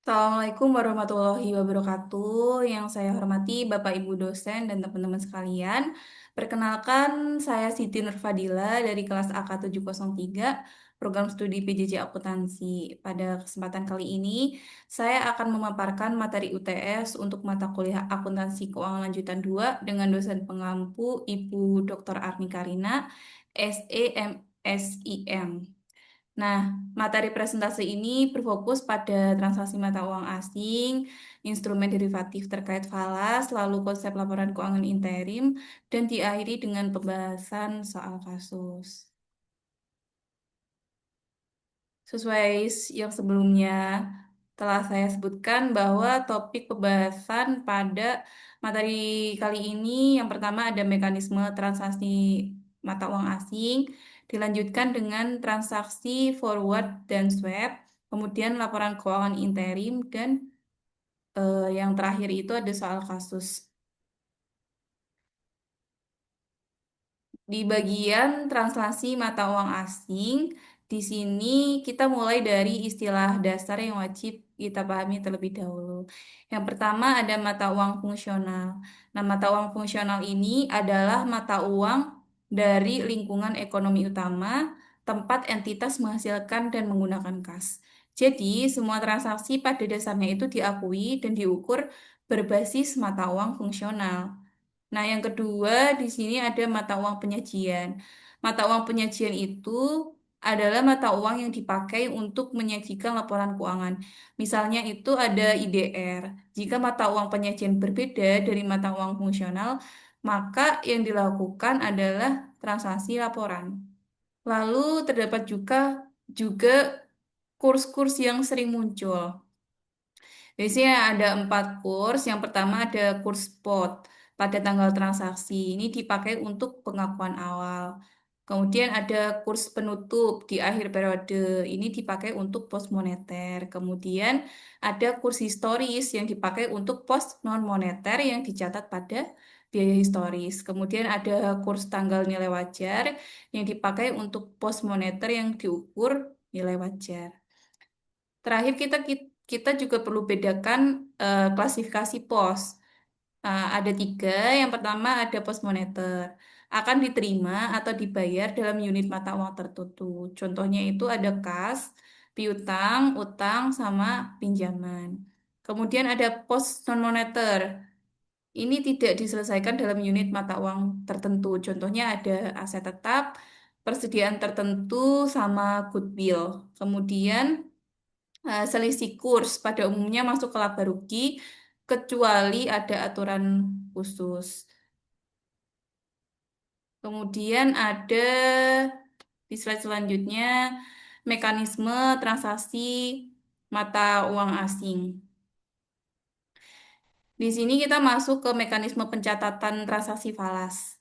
Assalamualaikum warahmatullahi wabarakatuh. Yang saya hormati Bapak Ibu dosen dan teman-teman sekalian. Perkenalkan, saya Siti Nurfadila dari kelas AK 703, program studi PJJ Akuntansi. Pada kesempatan kali ini, saya akan memaparkan materi UTS untuk mata kuliah Akuntansi Keuangan Lanjutan 2 dengan dosen pengampu Ibu Dr. Arni Karina, SEM SIM. Nah, materi presentasi ini berfokus pada transaksi mata uang asing, instrumen derivatif terkait falas, lalu konsep laporan keuangan interim, dan diakhiri dengan pembahasan soal kasus. Sesuai yang sebelumnya telah saya sebutkan bahwa topik pembahasan pada materi kali ini yang pertama ada mekanisme transaksi mata uang asing, dilanjutkan dengan transaksi forward dan swap, kemudian laporan keuangan interim, dan yang terakhir itu ada soal kasus. Di bagian translasi mata uang asing, di sini kita mulai dari istilah dasar yang wajib kita pahami terlebih dahulu. Yang pertama ada mata uang fungsional. Nah, mata uang fungsional ini adalah mata uang dari lingkungan ekonomi utama, tempat entitas menghasilkan dan menggunakan kas. Jadi, semua transaksi pada dasarnya itu diakui dan diukur berbasis mata uang fungsional. Nah, yang kedua di sini ada mata uang penyajian. Mata uang penyajian itu adalah mata uang yang dipakai untuk menyajikan laporan keuangan. Misalnya itu ada IDR. Jika mata uang penyajian berbeda dari mata uang fungsional, maka yang dilakukan adalah transaksi laporan. Lalu terdapat juga kurs-kurs yang sering muncul. Di sini ada 4 kurs. Yang pertama ada kurs spot pada tanggal transaksi. Ini dipakai untuk pengakuan awal. Kemudian ada kurs penutup di akhir periode. Ini dipakai untuk pos moneter. Kemudian ada kurs historis yang dipakai untuk pos non moneter yang dicatat pada biaya historis. Kemudian ada kurs tanggal nilai wajar yang dipakai untuk pos moneter yang diukur nilai wajar. Terakhir kita juga perlu bedakan klasifikasi pos. Ada 3. Yang pertama ada pos moneter. Akan diterima atau dibayar dalam unit mata uang tertentu. Contohnya itu ada kas, piutang, utang, sama pinjaman. Kemudian ada pos non moneter. Ini tidak diselesaikan dalam unit mata uang tertentu. Contohnya ada aset tetap, persediaan tertentu, sama goodwill. Kemudian selisih kurs pada umumnya masuk ke laba rugi kecuali ada aturan khusus. Kemudian ada di slide selanjutnya mekanisme transaksi mata uang asing. Di sini kita masuk ke mekanisme pencatatan transaksi falas.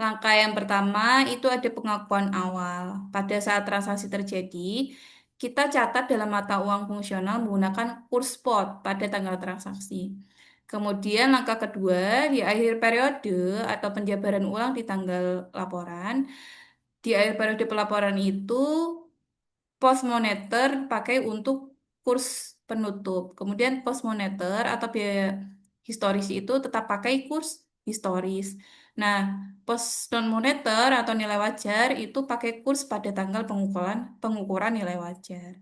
Langkah yang pertama itu ada pengakuan awal. Pada saat transaksi terjadi, kita catat dalam mata uang fungsional menggunakan kurs spot pada tanggal transaksi. Kemudian langkah kedua, di akhir periode atau penjabaran ulang di tanggal laporan. Di akhir periode pelaporan itu pos moneter pakai untuk kurs penutup. Kemudian pos moneter atau biaya historis itu tetap pakai kurs historis. Nah, pos non moneter atau nilai wajar itu pakai kurs pada tanggal pengukuran pengukuran nilai wajar.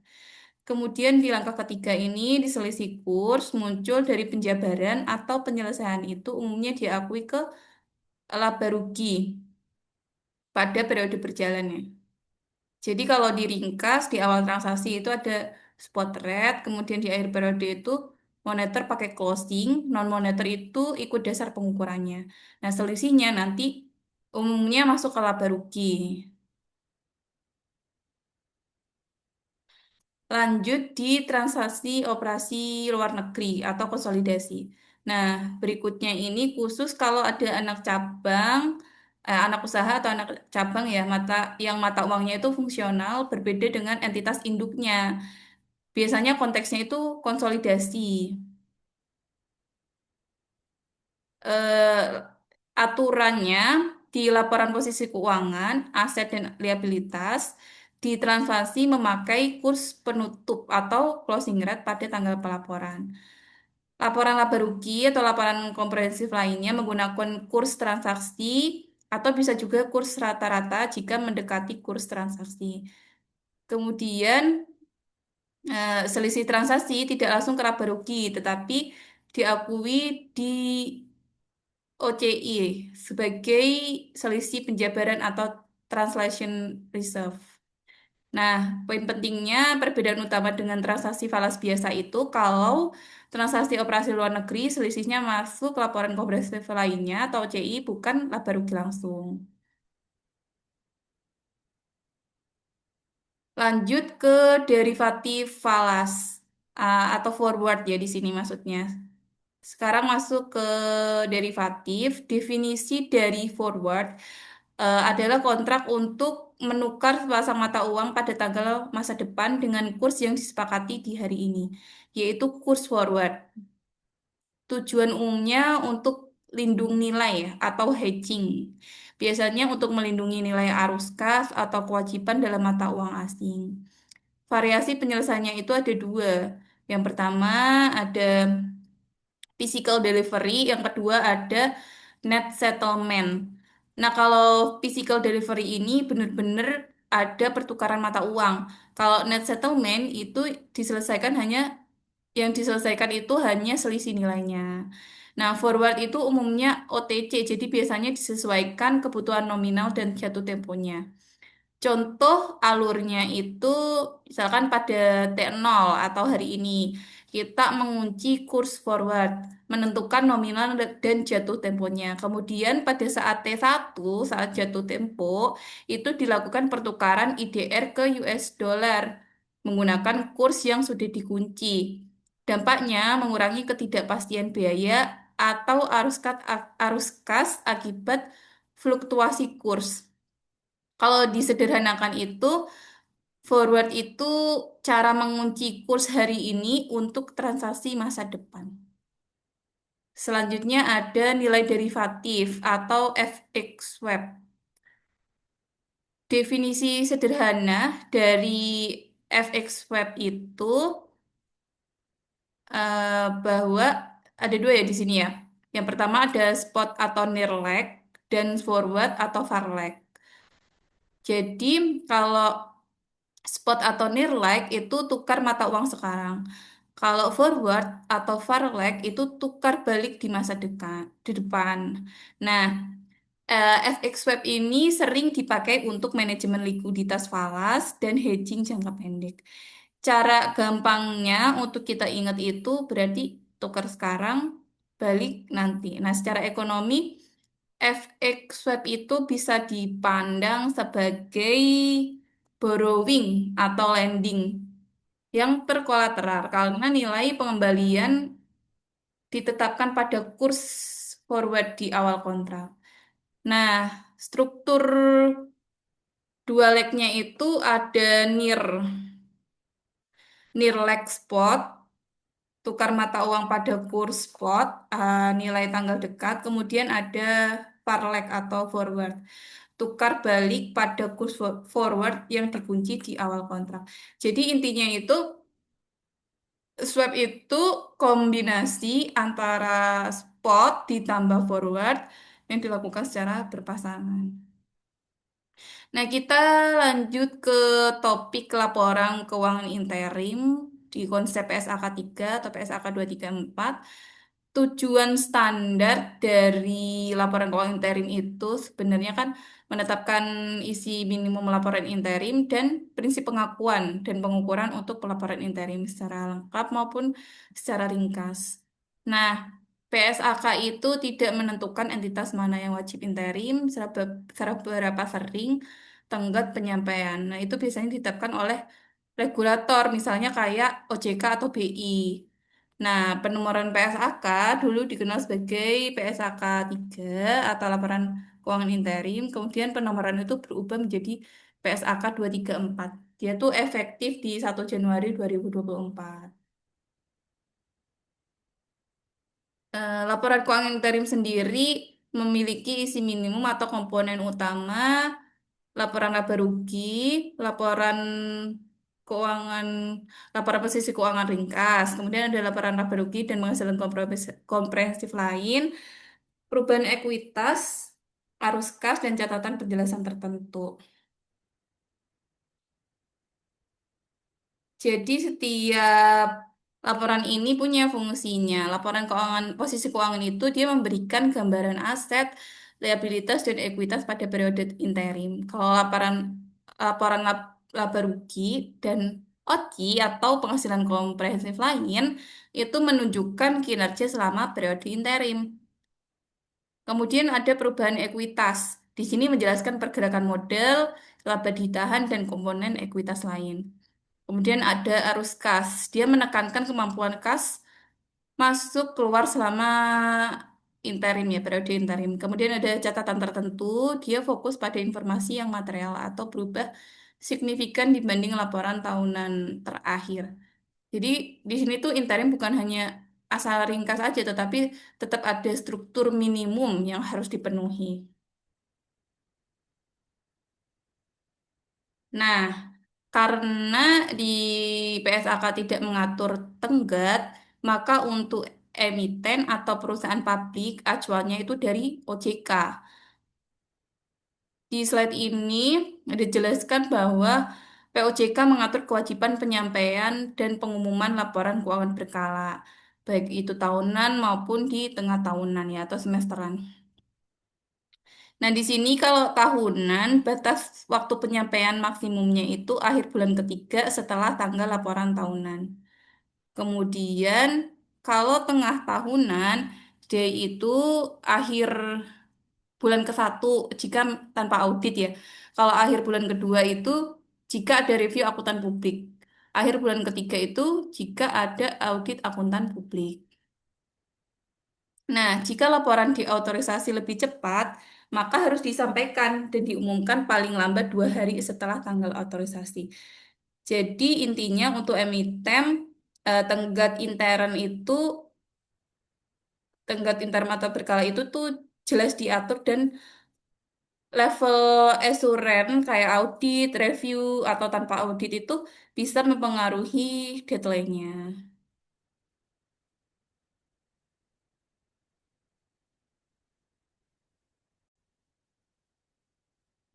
Kemudian di langkah ketiga ini diselisih kurs muncul dari penjabaran atau penyelesaian itu umumnya diakui ke laba rugi pada periode berjalannya. Jadi kalau diringkas di awal transaksi itu ada spot rate, kemudian di akhir periode itu moneter pakai closing, non moneter itu ikut dasar pengukurannya. Nah, selisihnya nanti umumnya masuk ke laba rugi. Lanjut di transaksi operasi luar negeri atau konsolidasi. Nah, berikutnya ini khusus kalau ada anak cabang, anak usaha atau anak cabang ya yang mata uangnya itu fungsional berbeda dengan entitas induknya. Biasanya konteksnya itu konsolidasi. Eh, Aturannya di laporan posisi keuangan, aset dan liabilitas ditranslasi memakai kurs penutup atau closing rate pada tanggal pelaporan. Laporan laba rugi atau laporan komprehensif lainnya menggunakan kurs transaksi atau bisa juga kurs rata-rata jika mendekati kurs transaksi. Kemudian selisih transaksi tidak langsung ke laba rugi, tetapi diakui di OCI sebagai selisih penjabaran atau translation reserve. Nah, poin pentingnya perbedaan utama dengan transaksi falas biasa itu kalau transaksi operasi luar negeri selisihnya masuk laporan komprehensif lainnya atau OCI bukan laba rugi langsung. Lanjut ke derivatif falas atau forward ya di sini maksudnya. Sekarang masuk ke derivatif. Definisi dari forward adalah kontrak untuk menukar sepasang mata uang pada tanggal masa depan dengan kurs yang disepakati di hari ini, yaitu kurs forward. Tujuan umumnya untuk lindung nilai ya, atau hedging. Biasanya untuk melindungi nilai arus kas atau kewajiban dalam mata uang asing. Variasi penyelesaiannya itu ada dua. Yang pertama ada physical delivery, yang kedua ada net settlement. Nah, kalau physical delivery ini benar-benar ada pertukaran mata uang. Kalau net settlement itu diselesaikan hanya yang diselesaikan itu hanya selisih nilainya. Nah, forward itu umumnya OTC, jadi biasanya disesuaikan kebutuhan nominal dan jatuh temponya. Contoh alurnya itu misalkan pada T0 atau hari ini kita mengunci kurs forward, menentukan nominal dan jatuh temponya. Kemudian pada saat T1, saat jatuh tempo, itu dilakukan pertukaran IDR ke US dollar menggunakan kurs yang sudah dikunci. Dampaknya mengurangi ketidakpastian biaya atau arus kas akibat fluktuasi kurs. Kalau disederhanakan itu, forward itu cara mengunci kurs hari ini untuk transaksi masa depan. Selanjutnya ada nilai derivatif atau FX swap. Definisi sederhana dari FX swap itu bahwa ada dua ya di sini ya. Yang pertama ada spot atau near leg dan forward atau far leg. Jadi kalau spot atau near leg itu tukar mata uang sekarang. Kalau forward atau far leg itu tukar balik di masa depan. Nah, FX swap ini sering dipakai untuk manajemen likuiditas falas dan hedging jangka pendek. Cara gampangnya untuk kita ingat itu berarti tukar sekarang, balik nanti. Nah, secara ekonomi, FX swap itu bisa dipandang sebagai borrowing atau lending yang berkolateral karena nilai pengembalian ditetapkan pada kurs forward di awal kontrak. Nah, struktur dua legnya itu ada near leg spot, tukar mata uang pada kurs spot, nilai tanggal dekat, kemudian ada far leg atau forward, tukar balik pada kurs forward yang dikunci di awal kontrak. Jadi intinya itu swap itu kombinasi antara spot ditambah forward yang dilakukan secara berpasangan. Nah, kita lanjut ke topik laporan keuangan interim di konsep PSAK 3 atau PSAK 234. Tujuan standar dari laporan keuangan interim itu sebenarnya kan menetapkan isi minimum laporan interim dan prinsip pengakuan dan pengukuran untuk pelaporan interim secara lengkap maupun secara ringkas. Nah, PSAK itu tidak menentukan entitas mana yang wajib interim, seberapa sering, tenggat penyampaian. Nah, itu biasanya ditetapkan oleh regulator, misalnya kayak OJK atau BI. Nah, penomoran PSAK dulu dikenal sebagai PSAK 3 atau laporan keuangan interim, kemudian penomoran itu berubah menjadi PSAK 234. Dia tuh efektif di 1 Januari 2024. Laporan keuangan interim sendiri memiliki isi minimum atau komponen utama laporan laba rugi, laporan keuangan, laporan posisi keuangan ringkas, kemudian ada laporan laba rugi dan penghasilan komprehensif lain, perubahan ekuitas, arus kas, dan catatan penjelasan tertentu. Jadi setiap laporan ini punya fungsinya. Laporan keuangan, posisi keuangan itu dia memberikan gambaran aset, liabilitas, dan ekuitas pada periode interim. Kalau laporan laba rugi dan OC atau penghasilan komprehensif lain itu menunjukkan kinerja selama periode interim. Kemudian ada perubahan ekuitas. Di sini menjelaskan pergerakan model, laba ditahan, dan komponen ekuitas lain. Kemudian ada arus kas. Dia menekankan kemampuan kas masuk keluar selama interim ya, periode interim. Kemudian ada catatan tertentu, dia fokus pada informasi yang material atau berubah signifikan dibanding laporan tahunan terakhir. Jadi di sini tuh interim bukan hanya asal ringkas aja, tetapi tetap ada struktur minimum yang harus dipenuhi. Nah, karena di PSAK tidak mengatur tenggat, maka untuk emiten atau perusahaan publik acuannya itu dari OJK. Di slide ini dijelaskan bahwa POJK mengatur kewajiban penyampaian dan pengumuman laporan keuangan berkala, baik itu tahunan maupun di tengah tahunan ya atau semesteran. Nah, di sini kalau tahunan, batas waktu penyampaian maksimumnya itu akhir bulan ketiga setelah tanggal laporan tahunan. Kemudian, kalau tengah tahunan, dia itu akhir bulan ke-1 jika tanpa audit ya. Kalau akhir bulan kedua itu jika ada review akuntan publik. Akhir bulan ketiga itu jika ada audit akuntan publik. Nah, jika laporan diautorisasi lebih cepat, maka harus disampaikan dan diumumkan paling lambat 2 hari setelah tanggal otorisasi. Jadi intinya untuk emiten, tenggat intern itu, tenggat intern atau berkala itu tuh jelas diatur dan level assurance kayak audit, review, atau tanpa audit itu bisa mempengaruhi deadline-nya.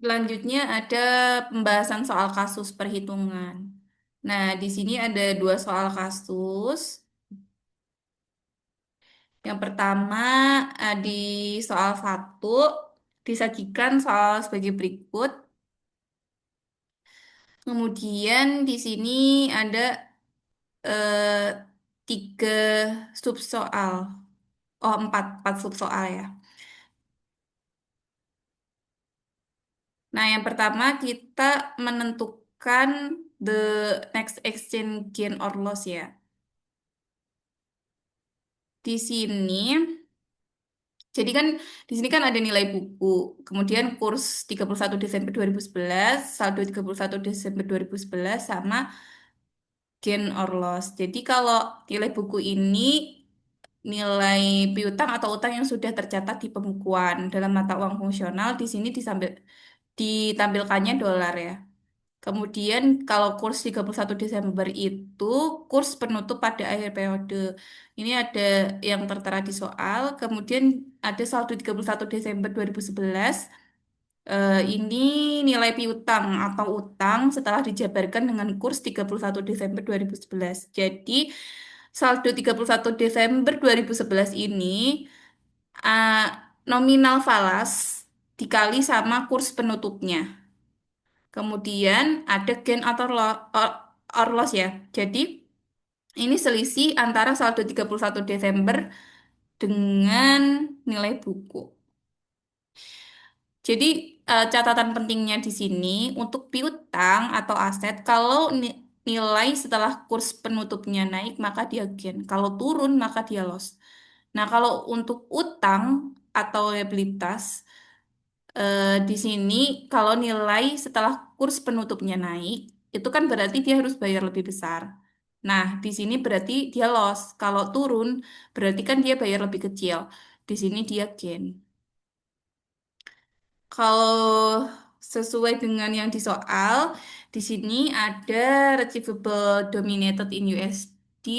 Selanjutnya ada pembahasan soal kasus perhitungan. Nah, di sini ada 2 soal kasus. Yang pertama, di soal 1 disajikan soal sebagai berikut. Kemudian di sini ada eh, 3 subsoal. Oh, empat subsoal ya. Nah, yang pertama kita menentukan the next exchange gain or loss ya. Di sini, jadi kan di sini kan ada nilai buku, kemudian kurs 31 Desember 2011, saldo 31 Desember 2011 sama gain or loss. Jadi kalau nilai buku ini nilai piutang atau utang yang sudah tercatat di pembukuan dalam mata uang fungsional di sini ditampilkannya dolar ya. Kemudian kalau kurs 31 Desember itu kurs penutup pada akhir periode. Ini ada yang tertera di soal. Kemudian ada saldo 31 Desember 2011. Ini nilai piutang atau utang setelah dijabarkan dengan kurs 31 Desember 2011. Jadi saldo 31 Desember 2011 ini uh, nominal falas dikali sama kurs penutupnya. Kemudian ada gain atau or loss ya. Jadi ini selisih antara saldo 31 Desember dengan nilai buku. Jadi catatan pentingnya di sini untuk piutang atau aset kalau nilai setelah kurs penutupnya naik maka dia gain. Kalau turun maka dia loss. Nah, kalau untuk utang atau liabilitas di sini kalau nilai setelah kurs penutupnya naik, itu kan berarti dia harus bayar lebih besar. Nah, di sini berarti dia loss. Kalau turun, berarti kan dia bayar lebih kecil. Di sini dia gain. Kalau Sesuai dengan yang di soal, di sini ada Retrievable Dominated in USD,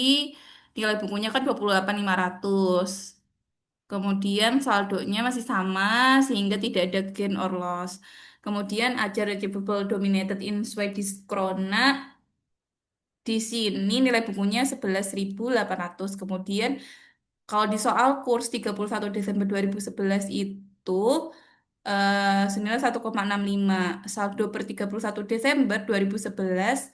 nilai bukunya kan 28.500. Kemudian saldonya masih sama sehingga tidak ada gain or loss. Kemudian ada Retrievable Dominated in Swedish Krona. Di sini nilai bukunya 11.800. Kemudian kalau di soal kurs 31 Desember 2011 itu senilai 1,65. Saldo per 31 Desember 2011,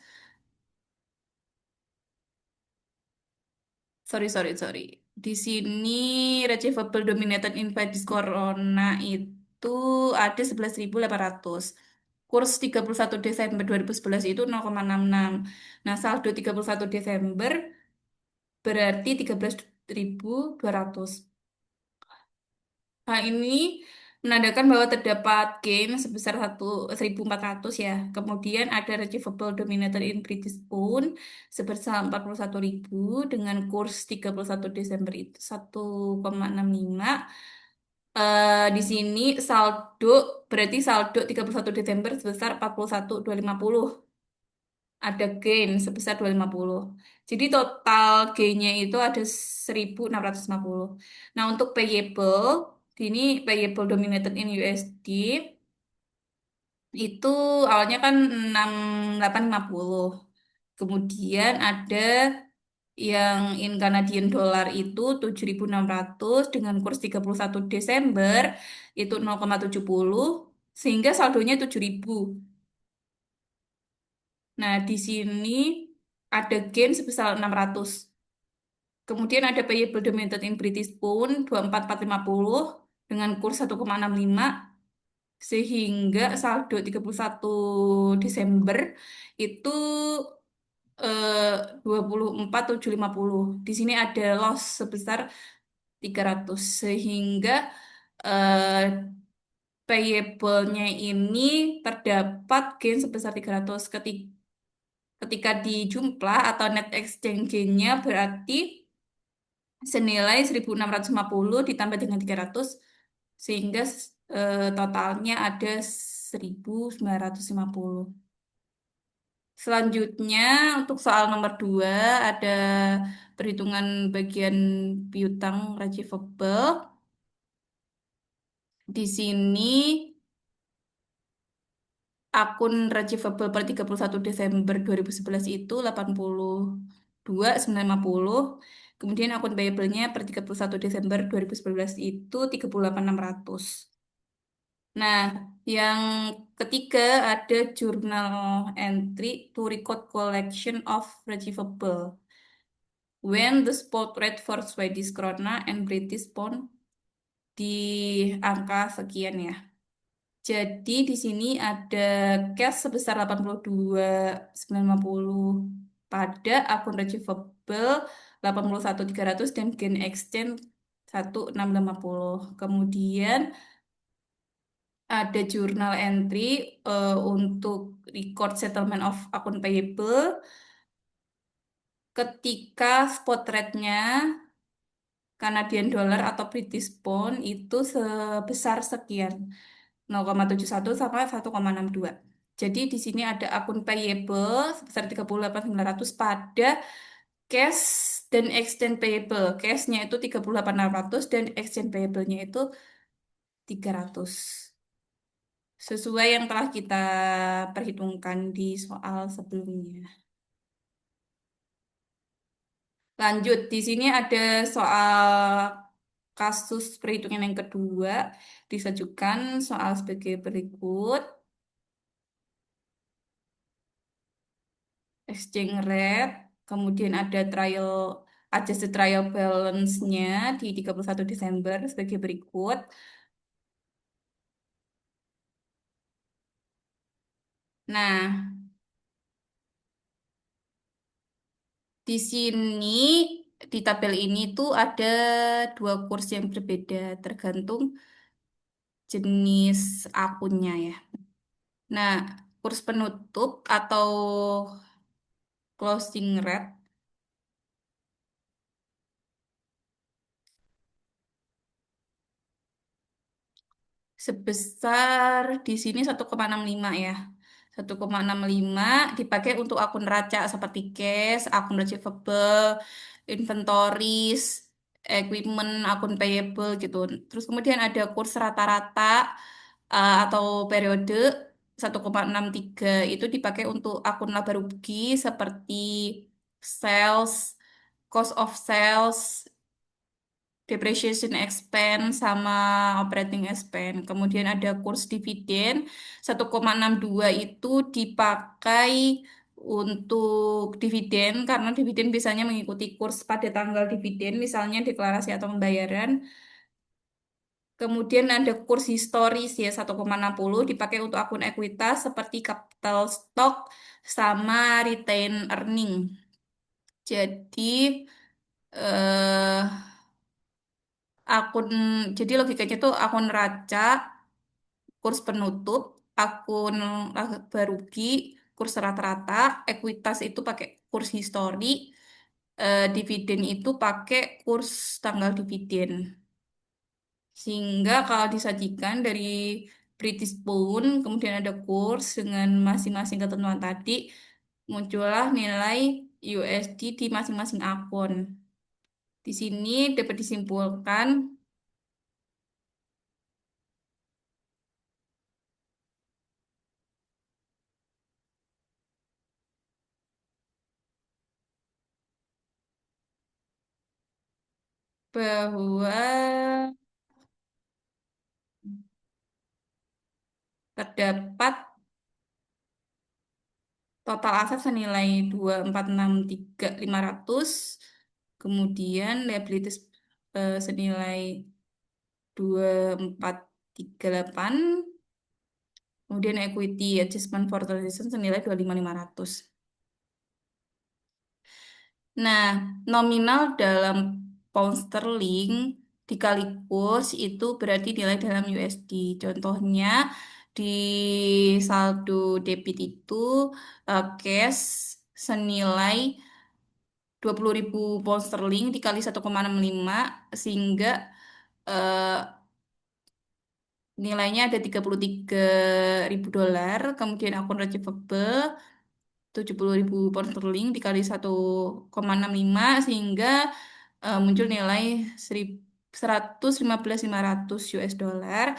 sorry. Di sini Receivable Dominated Invadis Corona itu ada 11.800. Kurs 31 Desember 2011 itu 0,66. Nah, saldo 31 Desember berarti 13.200. Nah, ini menandakan bahwa terdapat gain sebesar 1.400 ya. Kemudian ada receivable denominator in British pound sebesar 41.000 dengan kurs 31 Desember itu 1,65. Di sini saldo berarti saldo 31 Desember sebesar 41.250. Ada gain sebesar 250. Jadi total gainnya itu ada 1.650. Nah, untuk payable, ini payable dominated in USD itu awalnya kan 6850. Kemudian ada yang in Canadian dollar itu 7.600 dengan kurs 31 Desember itu 0,70 sehingga saldonya 7.000. Nah, di sini ada gain sebesar 600. Kemudian ada payable dominated in British pound 24.450 dengan kurs 1,65 sehingga saldo 31 Desember itu 24.750. Di sini ada loss sebesar 300 sehingga eh, payable-nya ini terdapat gain sebesar 300 ketika dijumlah atau net exchange gain-nya berarti senilai 1.650 ditambah dengan 300 sehingga totalnya ada 1.950. Selanjutnya untuk soal nomor 2 ada perhitungan bagian piutang receivable. Di sini akun receivable per 31 Desember 2011 itu 82.950. Kemudian akun payable-nya per 31 Desember 2011 itu 38.600. Nah, yang ketiga ada journal entry to record collection of receivable. When the spot rate for Swedish krona and British pound di angka sekian ya. Jadi di sini ada cash sebesar 82.950 pada akun receivable 81.300 dan gain exchange 1.650. Kemudian ada journal entry untuk record settlement of akun payable ketika spot rate-nya Canadian dollar atau British pound itu sebesar sekian 0,71 sama 1,62. Jadi di sini ada akun payable sebesar 38.900 pada cash dan exchange payable. Cashnya itu 38.600 dan exchange payable-nya itu 300. Sesuai yang telah kita perhitungkan di soal sebelumnya. Lanjut, di sini ada soal kasus perhitungan yang kedua. Disajukan soal sebagai berikut. Exchange rate, kemudian ada adjusted trial balance-nya di 31 Desember sebagai berikut. Nah, di sini di tabel ini tuh ada dua kurs yang berbeda tergantung jenis akunnya ya. Nah, kurs penutup atau closing rate sebesar di sini 1,65 ya. 1,65 dipakai untuk akun neraca seperti cash, akun receivable, inventories, equipment, akun payable gitu. Terus kemudian ada kurs rata-rata atau periode 1,63 itu dipakai untuk akun laba rugi seperti sales, cost of sales, depreciation expense sama operating expense. Kemudian ada kurs dividen 1,62 itu dipakai untuk dividen karena dividen biasanya mengikuti kurs pada tanggal dividen, misalnya deklarasi atau pembayaran. Kemudian ada kurs historis ya 1,60 dipakai untuk akun ekuitas seperti capital stock sama retain earning. Jadi eh akun jadi logikanya tuh akun neraca, kurs penutup, akun laba rugi, kurs rata-rata, ekuitas itu pakai kurs histori, dividen itu pakai kurs tanggal dividen. Sehingga kalau disajikan dari British Pound, kemudian ada kurs dengan masing-masing ketentuan tadi, muncullah nilai USD di masing-masing akun. Di sini dapat disimpulkan bahwa terdapat total aset senilai 2463500, kemudian liabilities senilai 2438, kemudian equity adjustment for transaction senilai 25500. Nah, nominal dalam pound sterling dikali kurs itu berarti nilai dalam USD. Contohnya di saldo debit itu cash senilai 20.000 pound sterling dikali 1,65 sehingga eh, nilainya ada 33.000 dolar. Kemudian akun receivable 70.000 pound sterling dikali 1,65 sehingga muncul nilai 115.500 US dollar.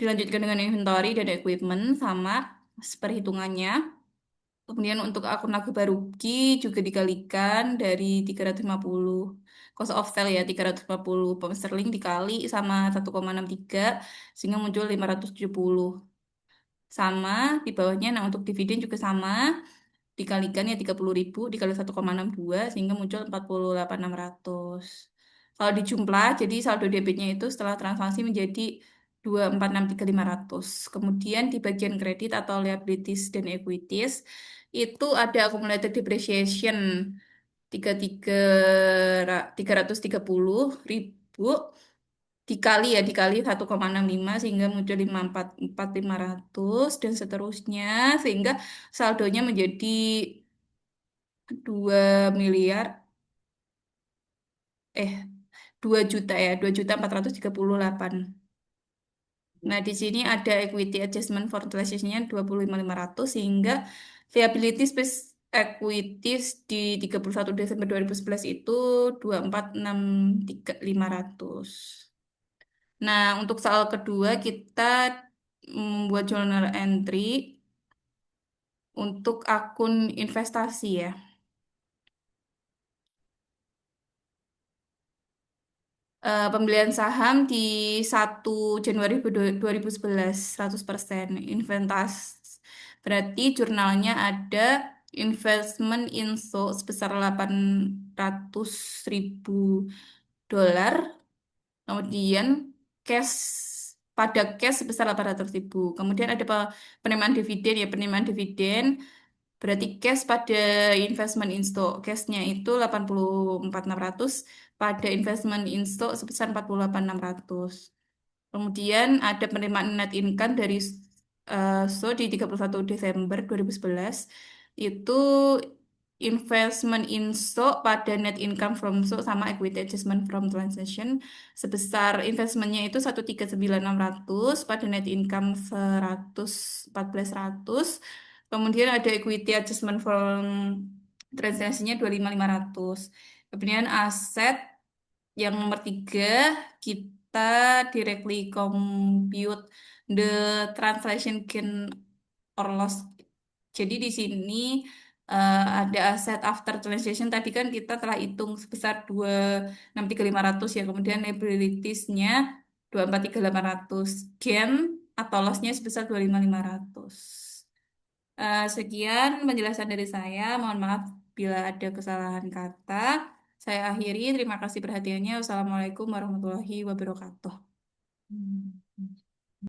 Dilanjutkan dengan inventory dan equipment sama perhitungannya. Kemudian untuk akun laba rugi juga dikalikan dari 350 cost of sale ya 350 pound sterling dikali sama 1,63 sehingga muncul 570 sama di bawahnya. Nah untuk dividen juga sama dikalikan ya 30.000 dikali 1,62 sehingga muncul 48.600. Kalau dijumlah jadi saldo debitnya itu setelah transaksi menjadi 2463500. Kemudian di bagian kredit atau liabilities dan equities itu ada accumulated depreciation 330.000 dikali 1,65 sehingga muncul 544.500 dan seterusnya sehingga saldonya menjadi 2 miliar, eh 2 juta ya 2.438. Nah di sini ada equity adjustment for transaction-nya 25.500 sehingga liability space equities di 31 Desember 2011 itu 2463500. Nah, untuk soal kedua kita membuat journal entry untuk akun investasi ya. Pembelian saham di 1 Januari 2011 100%. Investasi berarti jurnalnya ada investment info sebesar 800.000 dolar. Kemudian cash cash sebesar 800.000. Kemudian ada penerimaan dividen ya penerimaan dividen berarti cash pada investment in stock cashnya itu 84.600 pada investment in stock sebesar 48.600. Kemudian ada penerimaan net income dari di 31 Desember 2011 itu investment in stock pada net income from stock sama equity adjustment from transaction sebesar investmentnya itu 139.600 pada net income 114.100. Kemudian ada equity adjustment from transaksinya 25.500. Kemudian aset yang nomor tiga, kita directly compute the translation gain or loss. Jadi di sini ada aset after translation tadi kan kita telah hitung sebesar 263.500 ya. Kemudian liabilities-nya 243.800. Gain atau loss-nya sebesar 25.500. Sekian penjelasan dari saya. Mohon maaf bila ada kesalahan kata. Saya akhiri. Terima kasih perhatiannya. Wassalamualaikum warahmatullahi wabarakatuh.